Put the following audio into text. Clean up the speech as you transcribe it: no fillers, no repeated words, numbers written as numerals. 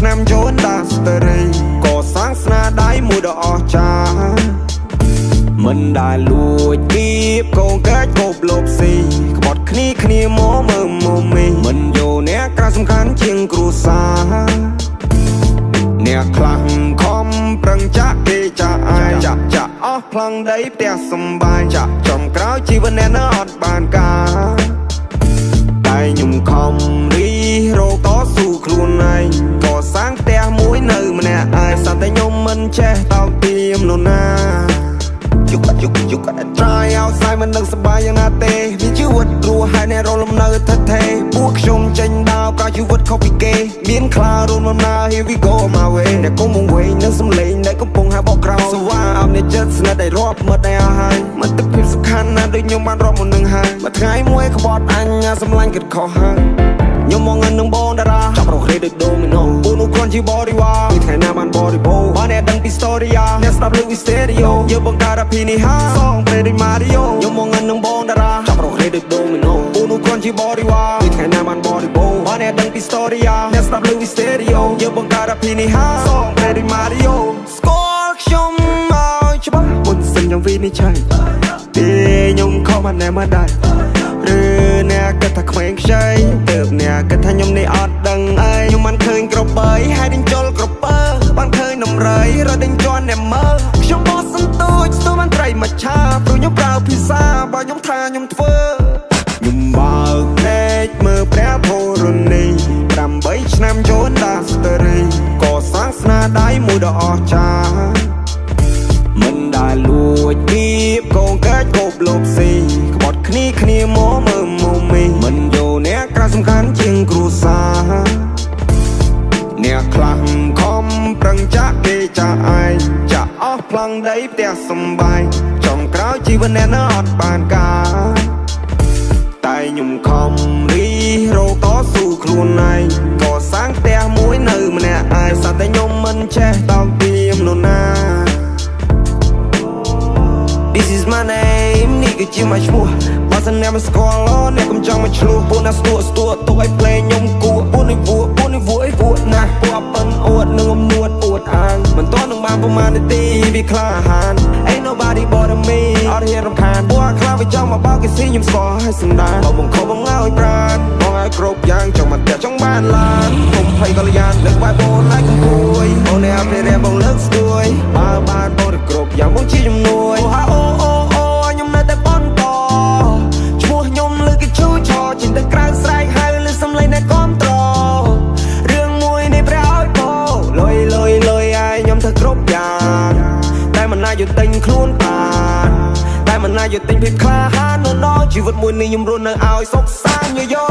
ឆ្នាំចូលដាស្តេរីក៏សាងស្នាដៃមួយដ៏អស្ចារ្យមិនដែលលួចគៀបកូនកាច់គប់លបស៊ីក្បត់គ្នាមកមើលមកមីមិនយកអ្នកក្រៅសំខាន់ជាងគ្រួសារអ្នកខ្លាំងខំប្រឹងចាក់គេចាក់អាយចាក់អស់ផ្លង់ដីផ្ទះសំបាយចាក់ចំក្រោយជីវិតអ្នកនៅអត់បានការតែខ្ញុំខំរីរោតស៊ូខ្លួនឯងក៏សាងផ្ទះមួយនៅម្នាក់ឯងសត្វតែខ្ញុំមិនចេះតោកទាមនរណាយុគ try outside មិននឹងសប្បាយយ៉ាងណាទេមានជីវិតរស់ហើយអ្នករលំនៅថិតថេរពួកខ្ញុំចេញដើរប្រជីវិតខុសពីគេមានខ្លារូនបំណើ here we go my way អ្នកគុំវែងនឹងសំឡេងដែលកំពុងហៅបកក្រោយសវ៉ាអមអ្នកចិត្តស្និទ្ធដែលរាប់មិត្តដែលអស់ហើយមិនទឹកភាពសំខាន់ណាស់ដូចខ្ញុំបានរាប់មុននឹងហើយមួយថ្ងៃមួយក្បត់អញសម្លាញ់គិតខុសហើយខ្ញុំមកងឹងនឹងបងតារាចាប់រកគ្នាដូចដូមីណូពូនោះគ្រាន់ជាបរិវារពីថ្ងៃណាបានបរិបូរបានអ្នកដឹងពី story អ្នកស្ដាប់លើវីស្តេរីយ៉ូយើងបង្កើតអភិនិហាសងពេលដូចម៉ារីយ៉ូខ្ញុំមកងឹងនឹងបងតារាចាប់រកគ្នាដូចដូមីណូពូនោះគ្រាន់ជាបរិវារពីថ្ងៃណាបានបរិបូរបានអ្នកដឹងពី story អ្នកស្ដាប់លើវីស្តេរីយ៉ូយើងបង្កើតអភិនិហាសងពេលដូចម៉ារីយ៉ូស្គាល់ខ្ញុំមកច្បាស់មុនសិនខ្ញុំវិនិច្ឆ័យពេលខ្ញុំខំបានណែមកដែរឬអ្នកគិតថាក្មេងខ្ចីទៅអ្នកគិតថាខ្ញុំនេះអត់ដឹងអីខ្ញុំមិនឃើញក្របីហើយដេញចូលក្រពើបានឃើញនំរៃរត់ដេញជន់អ្នកមើលខ្ញុំបោះសន្ទូចស្ទូបានត្រីមកឆាព្រោះខ្ញុំប្រើភាសាបើខ្ញុំថាខ្ញុំធ្វើខ្ញុំបើកភ្នែកមើលព្រះធរណី8ឆ្នាំចូលដាស្តេរីក៏សាងស្នាដៃមួយដ៏អស្ចារ្យមិនដែលលួចគៀបកូនកាច់គប់លបស៊ីក្បត់គ្នាមកមើលមកមីមិនយកអ្នកក្រៅសំខាន់ជាងគ្រួសារអ្នកខ្លាំងខំប្រឹងចាក់គេចាក់អាយចាក់អស់ផ្លង់ដីផ្ទះសំបាយចំក្រោយជីវិតអ្នកនៅអត់បានការតែខ្ញុំខំរីរោតស៊ូខ្លួនឯងក៏សាងផ្ទះមួយនៅម្នាក់ឯងសត្វតែខ្ញុំមិនចេះតោកទាមនរណាThis is my name នេះគឺជាមកឈ្មោះបើសិនអ្នកមិនស្គាល់អ្នកកុំចង់មកឆ្លោះពួកណាស្ទួទុកឲ្យភ្លេងខ្ញុំគួរពួកនេះវួណាស់ពួកប៉ិនអួតនឹងអំនួតអួតអាងមិនតនឹងបានប្រមាណនាទីវាក្លាហាន Ain't nobody but me អត់ហ៊ានរំខានពួកខ្លាវាចង់មកបោកគេស៊ីខ្ញុំស្គាល់ហើយសម្ដានបងខំបងឲ្យប្រានបងឲ្យគ្រប់យ៉ាងចង់មកតែចង់បានឡានខ្ញុំភ័យកល្យានលើកវាយបងឲ្យកំពួយបងអ្នកអភិរក្សបងលើកស្ទួយបើបានបងទៅគ្រប់យ៉ាងបងជាជំនួយខ្ញុំនៅតែបន្តឈ្មោះខ្ញុំលើគេឈូឆោចេញទៅក្រៅស្រែកហៅលើសំឡេងអ្នកគាំទ្ររឿងមួយនេះព្រះឲ្យពោលុយអាយខ្ញុំធ្វើគ្រប់យ៉ាងតែមិនណាយកទិញខ្លួនបានតែមិនណាយកទិញភាពក្លាហាននៅដល់ជីវិតមួយនេះខ្ញុំរស់នៅឲ្យសុខសាន្តយោ